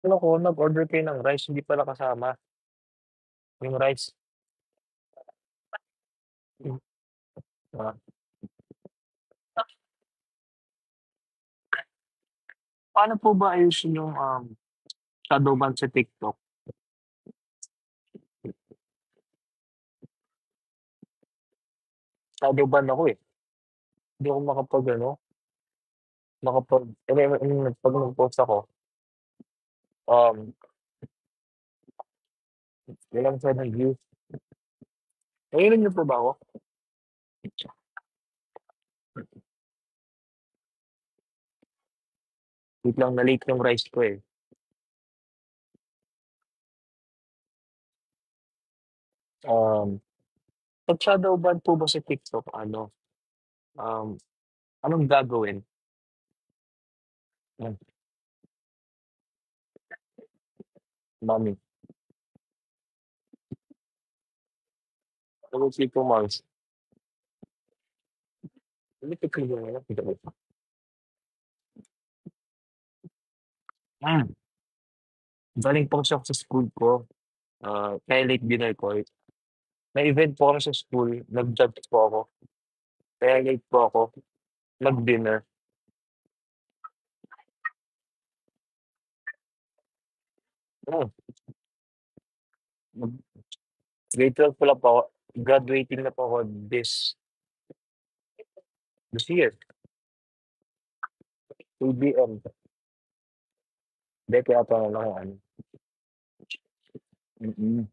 Loko nag-order kayo ng rice hindi pala kasama yung rice. Hmm, ah, paano po ba ayusin yung, shadow ban sa TikTok? Shadow ban ako, eh. Hindi ako makapag-ano, I mean, 'pag nag-post ako, um, walang 7 views. Narinig niyo po ba ako? Wait lang, na-late yung rice ko, eh. 'Pag shadow ban po ba sa TikTok ano, um, anong gagawin? Hmm, mommy, double-click po mouse. Double-click mo nga, hmm, galing po kasi ako sa school ko, kaya late dinner ko, eh. May event po kami sa school, nag-judge po ako, kaya late po ako mag-dinner. Hmm, mag grade 12 pa lang po ako, graduating na po ako this year, ABM. Hindi kaya tanong lang kung ano, mm.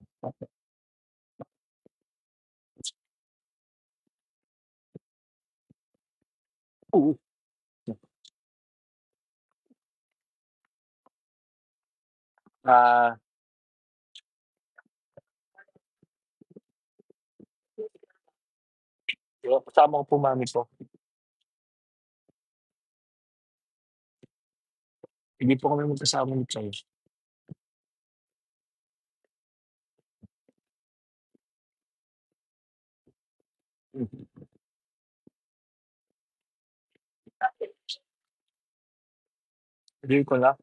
Oo, ah, yung kasama ko po mami ko, hindi po kami magkasama ni Chai. Mm, sabihin ko na,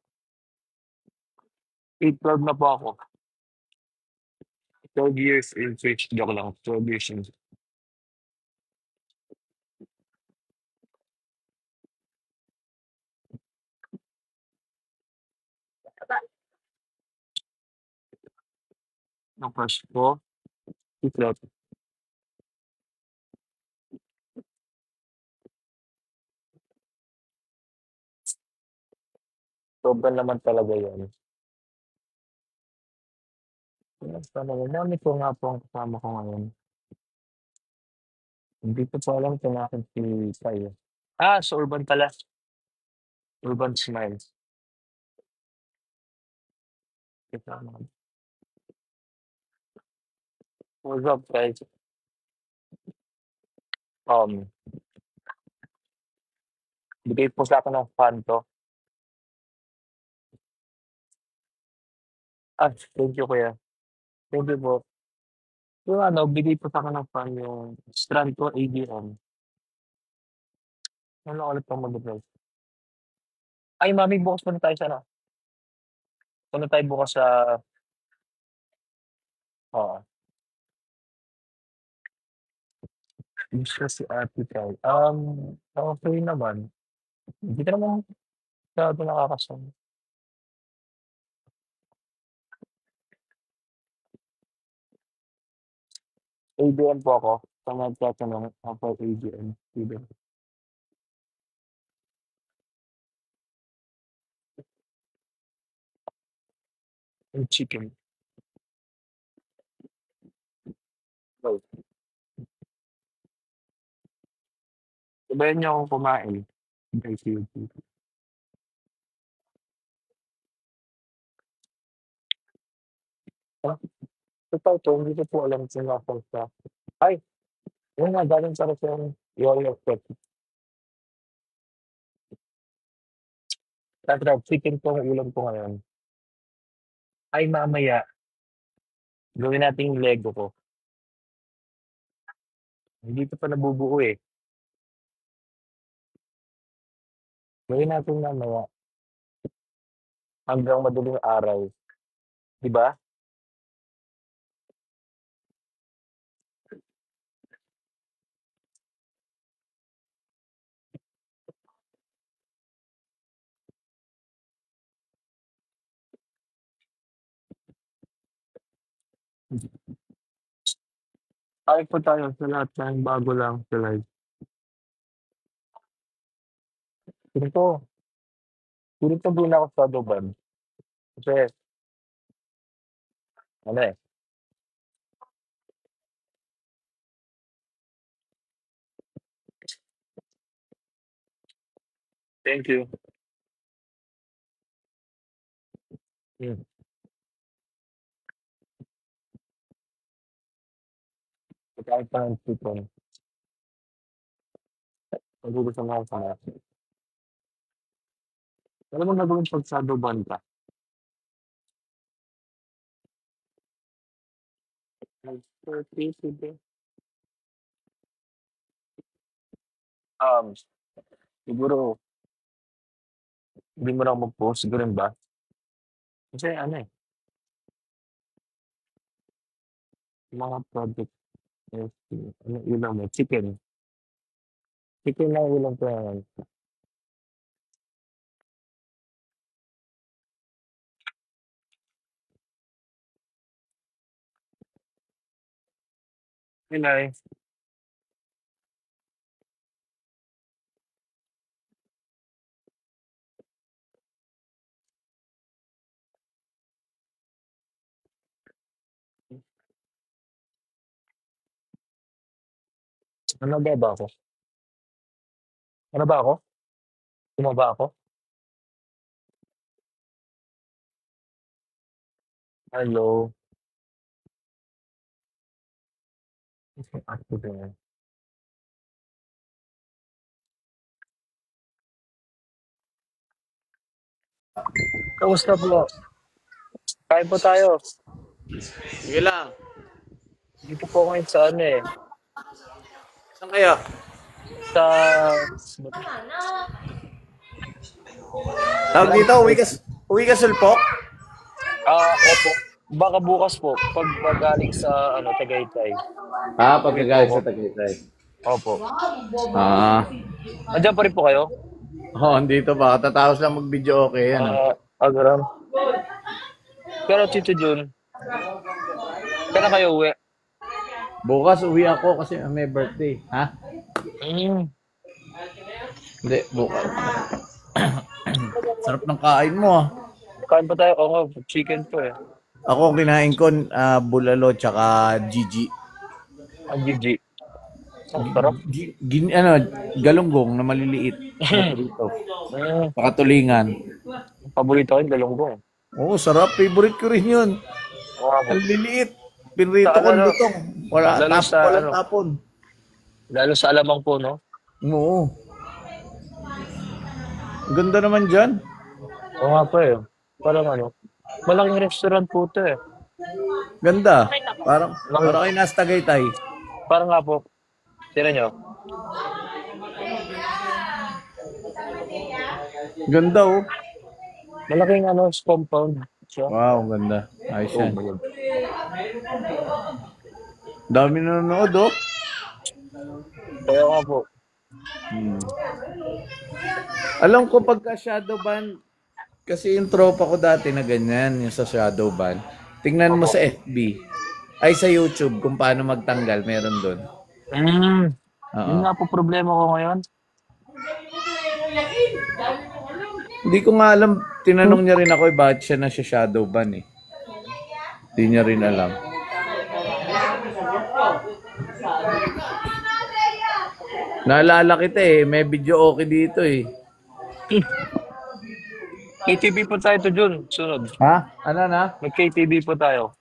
8-12 na po ako, 12 years in Switch, joke lang, 12 years in ang crush ko, Secret. Sobra naman talaga yun. Yes, talaga, mami ko nga po ang kasama ko ngayon. Hindi ko po alam kung nasaan si Sai, eh. Sa Urban pala, Urban Smiles. Kasama ko. What's up, guys? Um, bigay po sa'kin ng fan 'to. Thank you kuya. Thank you po. Yung ano, bigay po sa'kin ng fan yung strand ko ABM. Ano ulit pang mag-advice? Ay, mami, bukas muna tayo sa ano, punta tayo bukas sa oo, miss ko si Ate Kai. Okey naman. Hindi ka naman masyado nakakasama. ABM po ako, sa nagtatanong ako ABM, student. Yung chicken. Right. Sabayan niyo akong kumain. Guys, YouTube. Ah, totoo 'to, hindi ko po alam kung nasaan siya. Ay, yun nga galing pala siyang Yoyo Pet. Tatry chicken po ang ulam ko ngayon. Ay, mamaya gawin natin yung Lego ko. Hindi pa nabubuo, eh. Gawin natin mamaya. hanggang madaling araw, 'di ba? Kain po tayo sa lahat ng bago lang sa life. Ganito, ganito muna ako sa Dubai. Kasi ano, eh, thank you. Hmm, Pagkain pa ng chicken, nagugutom na ako sa mga. Alam mo gagawin 'pag sa Dubai ka? Sige. Um, Siguro hindi mo na ako mag-post, gano'n ba? Kasi ano, eh, yung mga project is ano ulam mo, chicken. Chicken lang ulam ko ngayon. Yun ay, ano ba ako? Ano ba ako? Tumaba ako? Hello? Ako din. Kamusta po? Kain po tayo. Sige lang. Dito po ngayon sa ano eh, Saan kayo? sa Tawag dito, malapit. uwi ka sulpok? Opo. Baka bukas po, pag galing sa ano, Tagaytay. Uwi po Pagkagaling ako. sa Tagaytay. Opo. Ah, Andiyan pa rin po kayo? andito pa. Tatapos lang mag-video okay, ano. Agaram. Pero Tito Jun, kailan kayo uwi? Bukas uwi ako kasi may birthday. Ha? Mm. Hindi, bukas. Sarap ng kain mo, ah. Kain pa tayo. Oo nga, chicken po eh. Ako kinain ko bulalo tsaka Gigi. Ang GG. Ang sarap. Galunggong na maliliit. Na prito. Mm. Saka tulingan. Paborito ko yung galunggong. Oo, sarap. Favorite ko rin yun. Oo nga po. Ang liliit. Sa Pinrito ko ano, lutong. lalo sa Walang ano, tapon. lalo sa alamang po, no? Oo. Ganda naman dyan. Oo nga po eh. Parang ano, malaking restaurant po ito eh. Ganda. Parang Laki, kayo nasa Tagaytay. parang nga po, tira nyo. Ganda, oh. Malaking ano, compound. So, Wow, ganda. Ayos oh yan. my God. Dami na nanonood, oh. Kaya nga po. Hmm. Alam ko pagka shadow ban, kasi yung tropa ko dati na ganyan, yung sa shadow ban. Tingnan mo Opo. sa FB. Ay, sa YouTube, kung paano magtanggal, meron doon. Yun Oo. nga po problema ko ngayon. Hindi ko nga alam, tinanong niya rin ako, bakit siya na siya shadow ban, eh. Hindi niya rin alam. Naalala kita, eh. May video okay dito, eh. KTV po tayo to Jun, sunod. Ha? Ano na? Mag-KTV po tayo.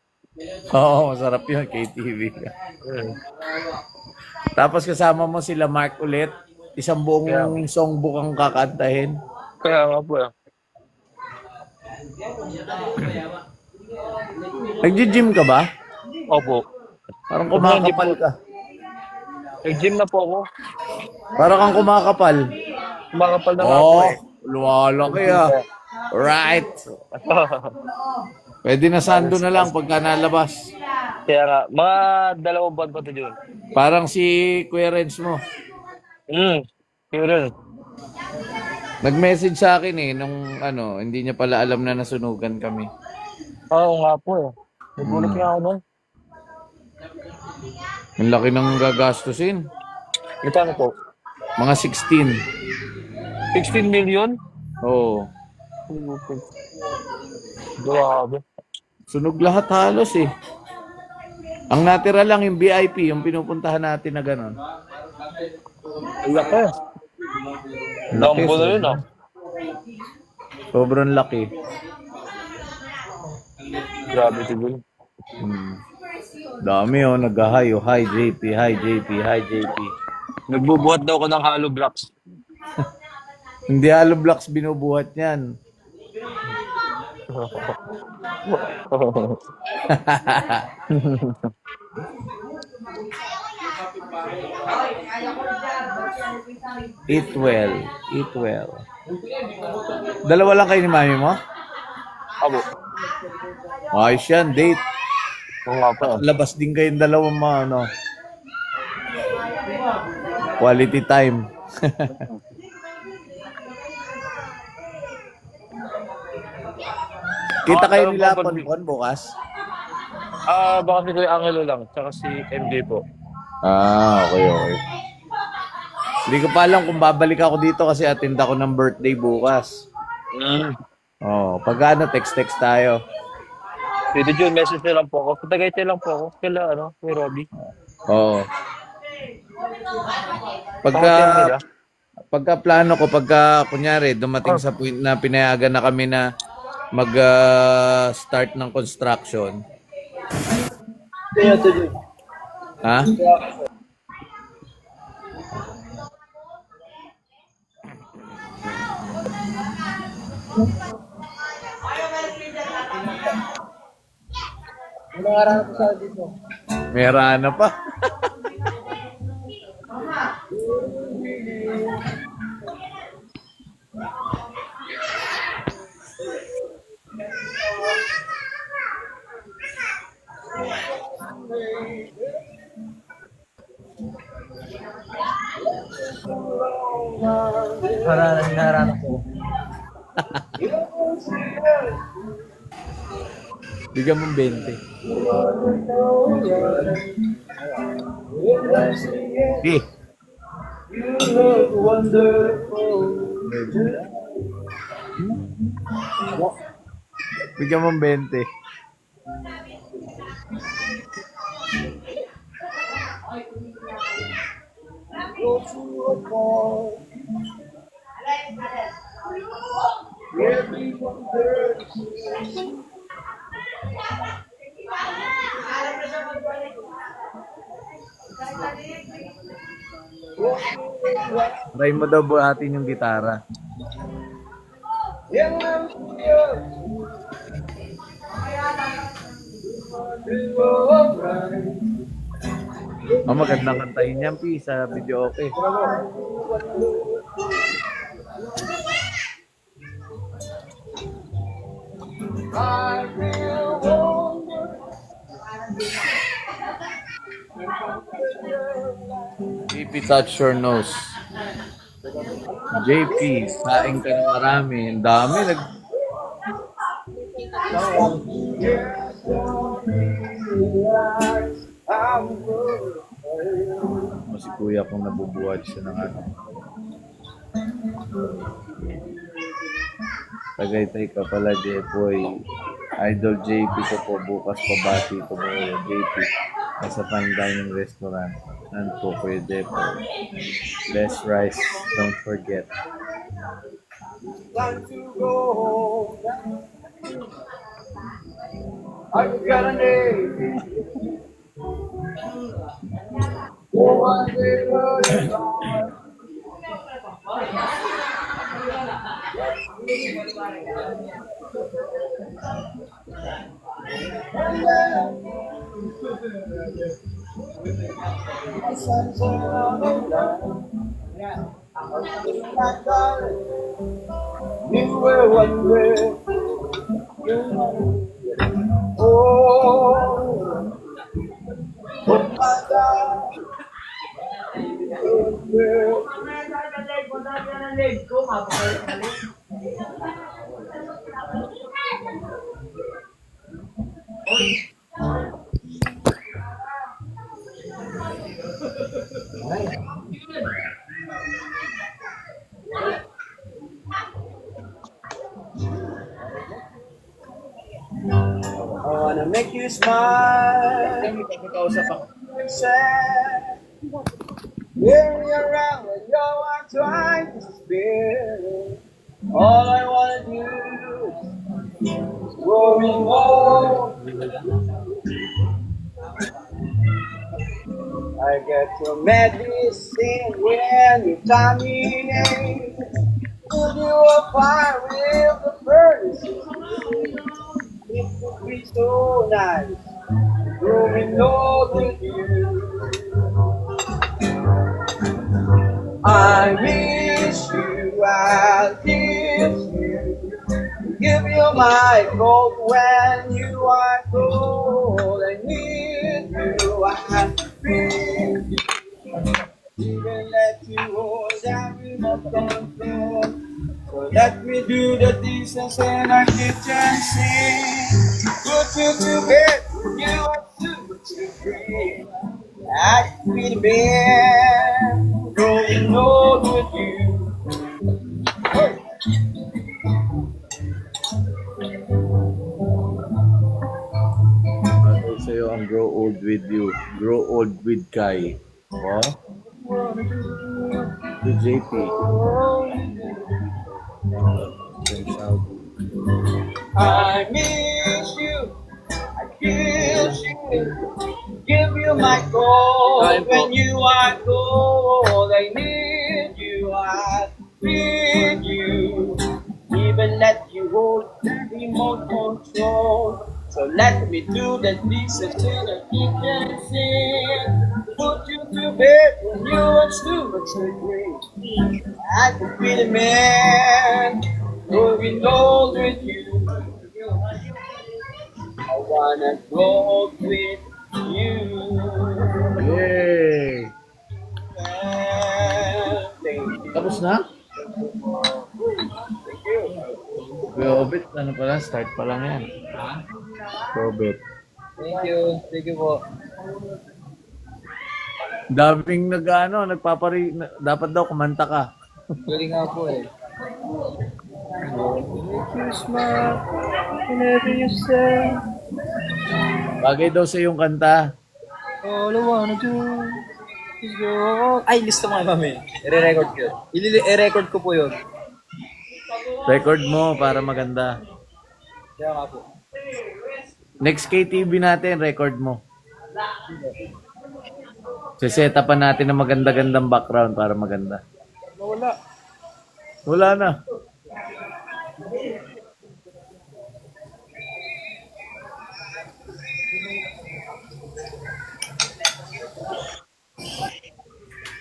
Oo, masarap yun, KTV. Mm. Tapos kasama mo sila Mark ulit. Isang Kaya, buong songbook ang kakantahin. kaya nga po eh. Nagji-gym ka ba? Opo. Parang Pag hindi kumakapal po, ka. nag-gym na po ako. Parang kang kumakapal. Kumakapal na nga po Oh, eh. luwalaki Nag-gym ah. pa. Right. Pwede na sando na lang pagka nalabas. Kaya nga, mga 2 buwan pa to Jun. Parang si Kuya Renz mo. Yun rin. Nag-message sa akin nung hindi niya pala alam na nasunugan kami. Oo nga po eh. Nagulat Hmm. nga ako nun. Ang laki ng gagastusin. Magkano po? Mga 16. 16 million? Oo. Grabe. Sunog lahat halos eh. Ang natira lang yung VIP, yung pinupuntahan natin na gano'n. Laki. Lambo na yun ah. Sobrang laki. Grabe siguro. Dami nag-hi. Hi JP, hi JP, hi JP. Nagbubuhat daw ko ng hollow blocks. Hindi hollow blocks binubuhat yan. Eat well, eat well. Dalawa lang kayo ni mami mo? Abo. Ayos yan, date. Oo nga po. Labas din kayong dalawang quality time. Kita kayo nila Ponpon bukas? Baka si Kuya Angelo lang, tsaka si MJ po. Okay. Hindi ko pa alam kung babalik ako dito kasi attend ako ng birthday bukas. Pag text tayo. Pwede Jun, message na lang po ako. Patagaytay lang po ako. Kaya kay Robby. Oo. Pagka plano ko, kunyari dumating sa point na pinayagan na kami na mag-start ng construction. Ha? May harana pa. Harana po. Bigyan mong 20. Eh. Bigyan mong 20. Try mo daw buhatin yung gitara. Magandang kantahin yan, P, sa video okay. JP, touch your nose. JP, saing ka ng marami. Ang dami. Si kuya kung nabubuhat siya ng Tagaytay ka pala, Jepoy. Idol JP ko po bukas pabati ko po. JP, nasa fine dining restaurant. And po Kuya Jepoy. Less rice, don't forget. Time to go home. I got a name. You were wondering, oh, oh my God, I wanna make you smile, sad. Wear me around when you're trying to spin. All I wanna do is grow me more. I get your medicine when you tell me, could you a fire with the furnace? It would be so nice growing old with you. I miss you, I'll kiss you, give you my gold when you are cold. I need you, I feel you, even let you hold every remote control. So let me do the dishes in our kitchen sink. Put you to bed, you are super free. I can be the man, growing old with you. Hey. Ano sa'yo ang grow old with you? Grow old with Kai. Oh? To JP. I miss you, I kiss you, give you my gold when you are cold. I need you, I need you, even let you hold the remote control. So let me do the dishes in the kitchen sink. Put you to bed when you are too much agree. I could be the man, growing old with you. I wanna grow with you. Yay! Tapos na? Thank you. Robert, ano pala? Start pa lang yan. Robert. Thank you. Thank you po. Daming nagpapari, dapat daw kumanta ka. Galing nga po eh. Bagay daw sa yung kanta. All I wanna do is go. Ay, lista mo nga mami. I-record ko yun. I-record ko po yun. Record mo para maganda. Kaya nga po. Next KTV natin, record mo. Sesetapan natin ng maganda-gandang background para maganda. Wala. Wala na.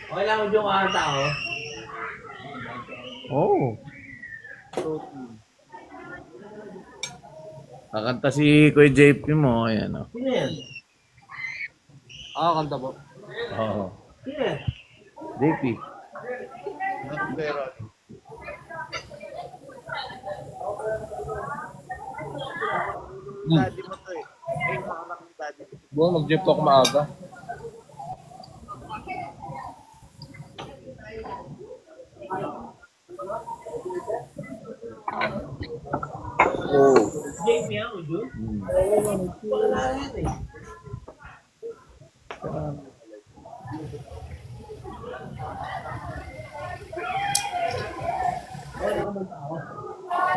Okay lang yung kanta ko. Oh. Kakanta si Kuya JP mo. Ayan o. Sino yan? Kanta po. Oo. Sino yan? JP. Daddy mo to eh. Ay, mga daddy. Buwan, mag-jeep ako maaga. Oh. JP ako, Jun? Wala yan eh.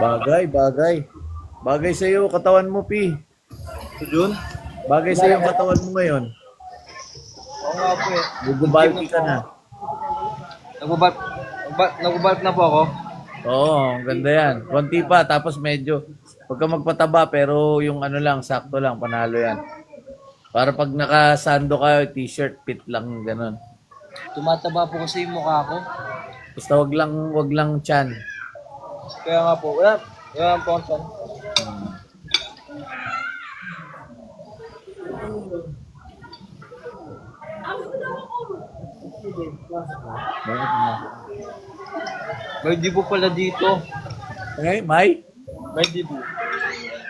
Bagay, bagay. Bagay sa iyo katawan mo, Pi. Si Jun? Bagay sa iyo katawan mo ngayon. Oo nga po eh. Gugubalti ka na. Nagbabalk na po ako. Oo, ang ganda yan. Konti pa, tapos medyo, huwag ka magpataba, pero yung ano lang, sakto lang, panalo yan. Para pag nakasando ka, t-shirt, fit lang, ganun. Tumataba po kasi yung mukha ko. Basta wag lang tiyan. Kaya nga po, wala po akong son. Bakit nga? May dibo pala dito. Okay, May? May dibo.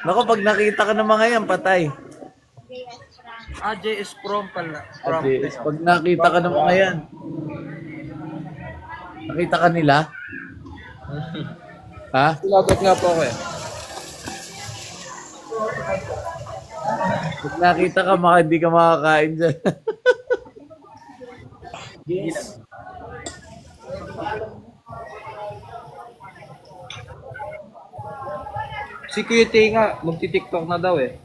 Naku, pag nakita ka ng mga yan, patay. JS Prom pala. Kasi pag nakita ka ng mga yan, nakita ka nila? Ha? Sinagot nga po ako eh. Pag nakita ka, hindi ka makakain dyan. Si Kuya Tay nga, magti-TikTok na daw eh.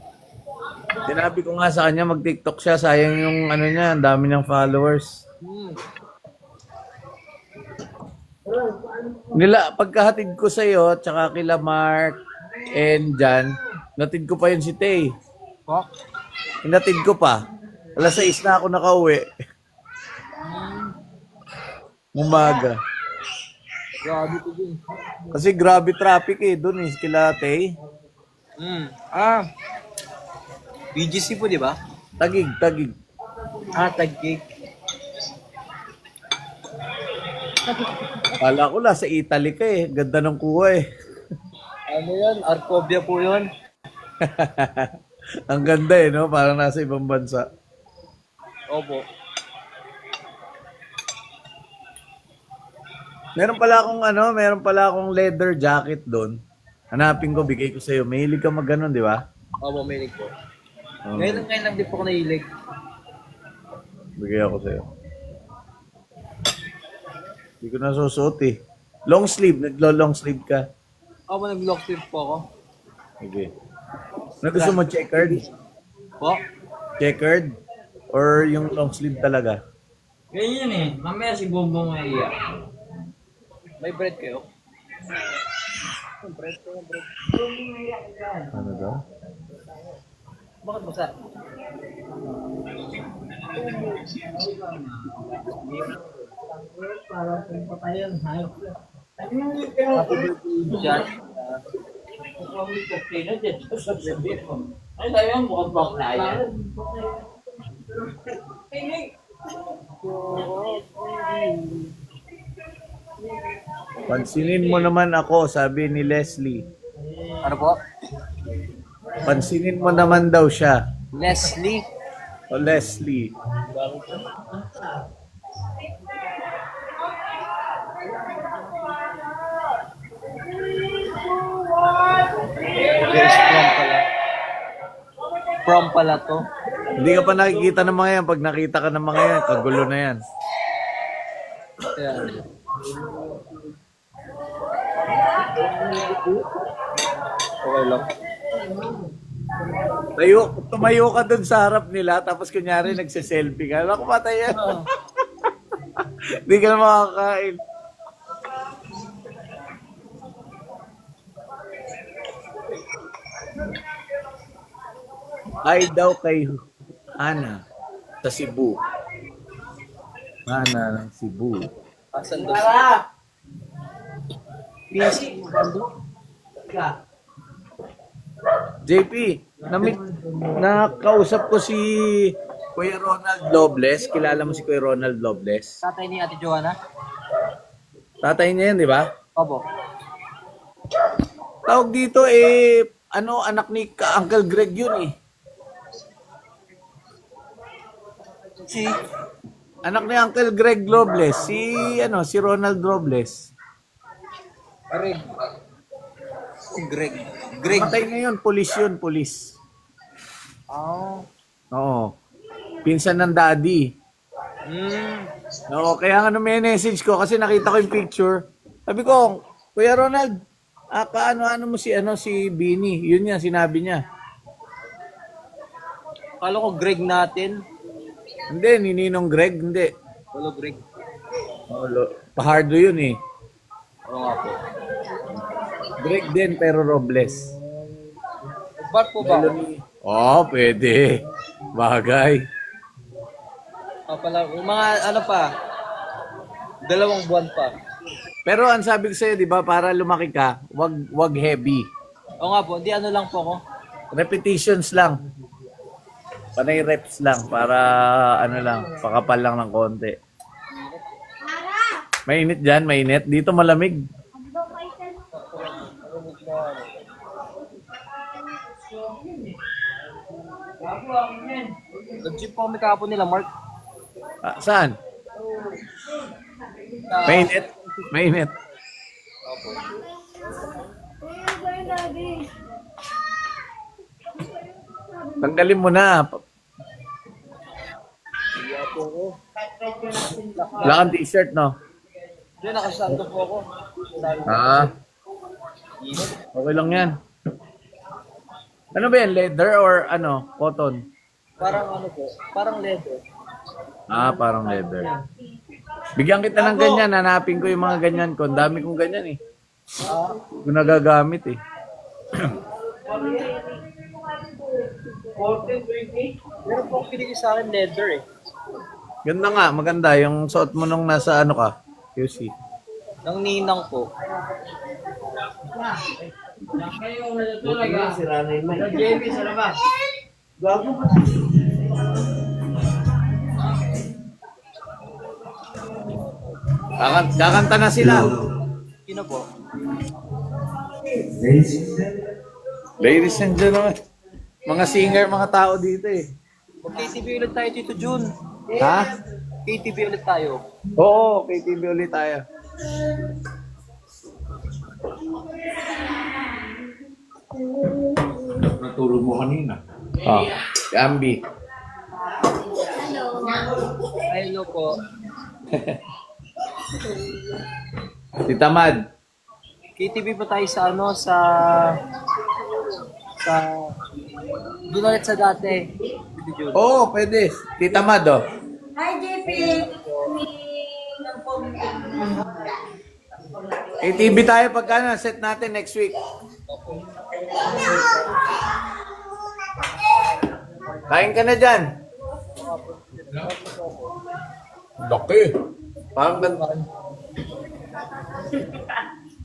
Sinabi ko nga sa kanya, mag-TikTok siya. Sayang yung ano niya, ang dami niyang followers. Pagkahatid ko sa iyo, tsaka kila Mark and Jan, natid ko pa yun si Tay. Oh? Hinatid ko pa. Alas 6 na ako nakauwi. Umaga. Grabe ko din. Kasi grabe traffic eh, dun eh, kila Tay. BGC po, di ba? Tagig. Tagig. Kala ko sa Italy ka eh. Ganda ng kuha eh. Ano yan? Arcovia po yun. Ang ganda eh, no? Parang nasa ibang bansa. Opo. Meron pala akong leather jacket doon. Hanapin ko, bigay ko sa'yo. Mahilig ka mag-ganon, di ba? Opo, mahilig po. Ngayon lang di po ako nahilig. Bigay ako sa'yo. Hindi ko nasusuot eh. Long sleeve, naglo-long sleeve ka. Opo, nag-lock sleeve po ako. Okay. Gusto mo checkered? Po? Checkered? Or yung long sleeve talaga? Ganyan eh. Mamaya si Bongbong ay iyak. May bread kayo? Ano daw? Bakit basa? Para kung patayan, hayop na. Happy birthday, Jan. Kung may cocktail na dyan, sasabihin mo. Ay, sabi mo, mukhang bak na yan. Pansinin mo naman ako, sabi ni Leslie. Ano po? Pansinin mo naman daw siya. Leslie. O Leslie. There's prom pala. Prom pala to. Hindi ka pa nakikita ng mga yan. Pag nakita ka ng mga yan, kagulo na yan. Ayan. Okay lang. Tumayo ka dun sa harap nila, tapos kunyari nagse-selfie ka. Ako patay yan. Hindi ka na makakain. Ay daw kay Ana sa Cebu. Ana ng Cebu. Asan doon? JP, nakausap ko si Kuya Ronald Loveless. Kilala mo si Kuya Ronald Loveless? Tatay ni Ate Joanna? Tatay niya yan, di ba? Opo. Tawag dito anak ni Uncle Greg yun eh. Si? Anak ni Uncle Greg Loveless, si Ronald Loveless. Greg. Greg. Greg. Matay ngayon, pulis yun, pulis. Oh. Oo. Pinsan ng daddy. Oo, kaya nga message ko kasi nakita ko yung picture. Sabi ko, Kuya Ronald, kaano mo si Bini? Yun yan, sinabi niya. Kala ko Greg natin. Hindi, ni Ninong Greg, hindi. Wala Greg. Pahardo yun eh. Oo nga po. Greg din, pero Robles. Ba't po ba? Pwede. Bagay. Pala, mga ano pa, 2 buwan pa. Pero ang sabi ko sa'yo, di ba, para lumaki ka, wag heavy. Oo nga po, hindi ano lang po ako. Repetitions lang. Panay reps lang para ano lang, pakapal lang ng konti. Mainit dyan, mainit. Dito malamig. Nag-gym po kami kahapon nila, Mark. Ah, saan? Mainit. Mainit. Tanggalin mo na. Wala kang t-shirt, no? Diyan, nakasando po ako. Ah. Okay lang yan. Ano ba yan? Leather or ano? Cotton? Parang ano po, parang leather. Ah, parang leather. Bigyan kita ng ganyan. Hanapin ko yung mga ganyan ko. Ang dami kong ganyan eh. Kung nagagamit eh. 14-20? Meron po pinigil sa akin leather eh. Ganda nga. Maganda. Yung suot mo nung nasa ano ka. QC. Nang ninang po. Kayo na talaga. Nag-JB sa labas. Kakanta na sila. Sino po? Ladies and gentlemen. Mga singer, mga tao dito eh. Mag-KTV ulit tayo, Tito Jun. Ha? KTV ulit tayo. Oo, KTV ulit tayo. Natulog mo kanina. Oh, Gambi. Hello po. Tita Mad. KTV pa tayo sa ano, sa doon ulit sa dati. Tito Jun. Oo, pwede. Tita Mad, oh. Hi, JP! ATV tayo pagka na, set natin next week. Kain ka na dyan. Laki. Parang ganda.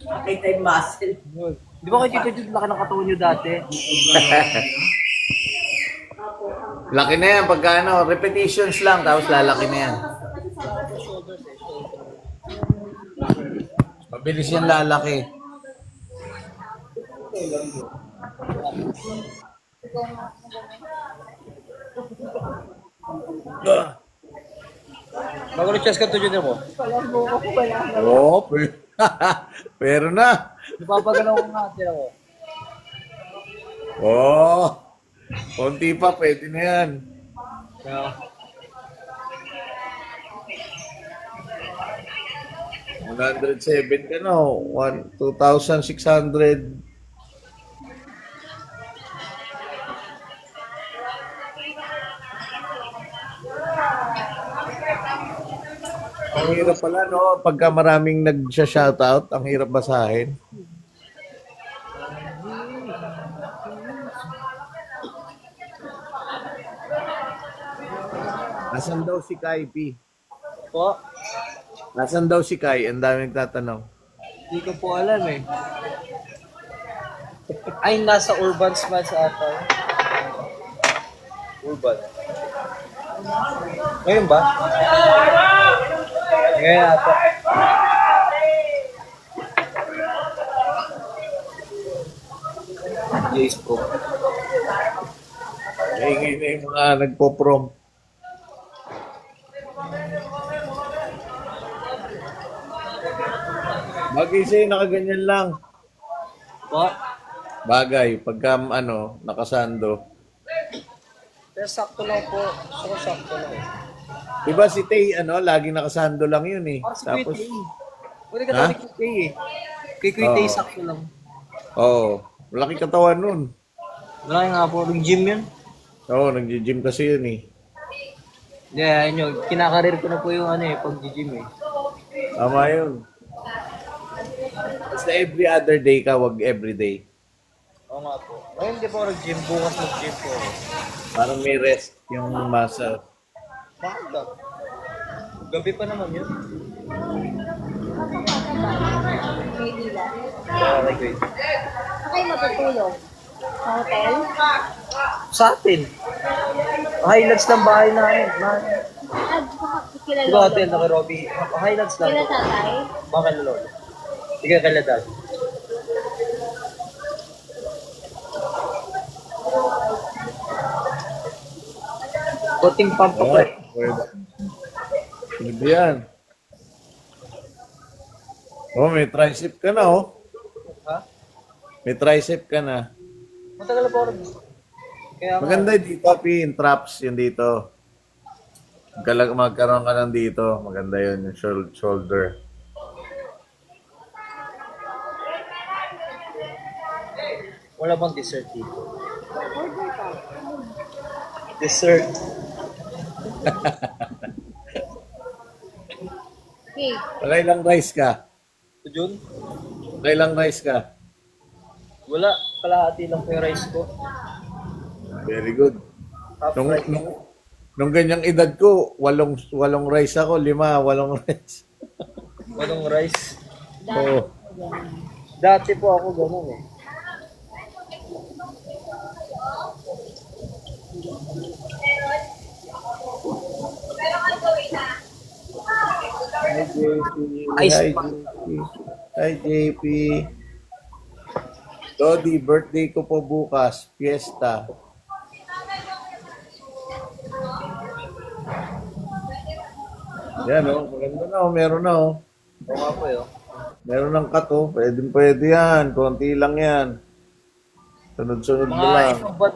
Nakita yung muscle. Di ba kayo Tito Jun, laki ng katawan nyo dati? Laki na yan pagka ano, repetitions lang, tapos lalaki na yan. Mabilis yan lalaki. Bago nag-chest ka Tito Jun mo. Oo, pero na. Napapagalaw ko nga, tira ko. Oo. Konti pa, pwede na yan. Yeah. 107 ka na, 2,600. Ang hirap pala, no? Pagka maraming nag-shoutout, ang hirap basahin. Nasaan daw si Kai P? Po, Nasaan daw si Kai? Ang dami nagtatanong. hindi ko po alam eh. Ay, nasa Urban Smash ata. Urban. Ngayon ba? Ngayon ata. Yes po. Ngayon na yung mga nagpo-prom. Bagay sa'yo, nakaganyan lang. Po? Bagay, pagka ano, nakasando. Pero sakto lang po. So, sakto lang. Diba si Tay, ano, laging nakasando lang yun eh. Para si Tapos, Kuya Tay. Pwede ka Ha? daw ni Kuya Tay eh. Kay Kuya Tay, Oo. sakto lang. malaki katawan nun. Malaki nga po. Nag-gym yun. Nag-gym kasi yun eh. Yeah, yun. Kinakarir ko na po yung ano eh, pag-gym eh. Tama yun. Basta every other day ka, wag every day. Oo nga po. Ngayon hindi po ako nag-gym. Bukas nag-gym po. Parang may rest yung muscle. Bakit ba? Gabi pa naman yun. Maynila. Okay, great. Saan kayo matutulog? Sa hotel? Sa atin. Highlights ng bahay namin. Kila Di ba lolo hotel mo? na Robbie? Highlights lang. Kila tatay? Baka kay lolo. Sige, kay dad. Puting pump pa pre. Pwede. Pwede yan. Oh, may tricep ka na, oh. Ha? May tricep ka na. Matagal na po rin. Kaya nga, Maganda yung dito, pin, traps yun dito. Magkaroon ka lang dito. Maganda yun, yung shoulder. wala bang dessert dito? Order ka. Dessert. Okay. Pakailang rice ka? So, Jun? Pakailang rice ka? Wala. Kalahati lang po yung rice ko. Very good. Half Nung, rice. nung ganyang edad ko, walong rice ako, 5, walong rice. Walang rice. Oo. Dati po ako ganun eh. Hi, JP. Ice Hi, pa. JP. Hi, JP. Dodi, birthday ko po bukas. Fiesta. Yan, oh. Maganda na, oh. Meron na, oh. Oo nga po yun. Meron ng cut, oh. Pwede yan. Konti lang yan. Sunod-sunod na Mga lang. ibang ba't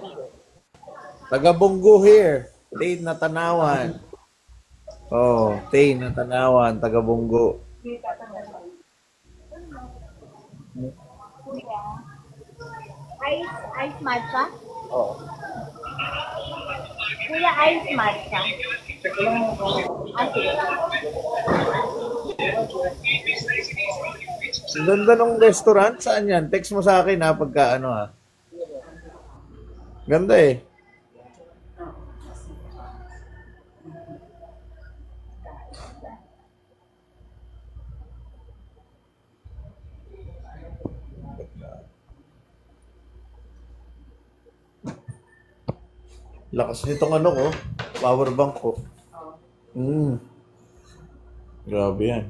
Taga-Bunggo here. Tay na Tanawan. Oh, Tay na Tanawan. Taga-Bunggo. Ice matcha? Oo. Kuya, ice matcha. Ah, sige. Ang ganda ng restaurant. Saan yan? Text mo sa akin ha, pagka ano ha. Ganda eh. Lakas nitong ano ko. Power bank ko. Grabe yan.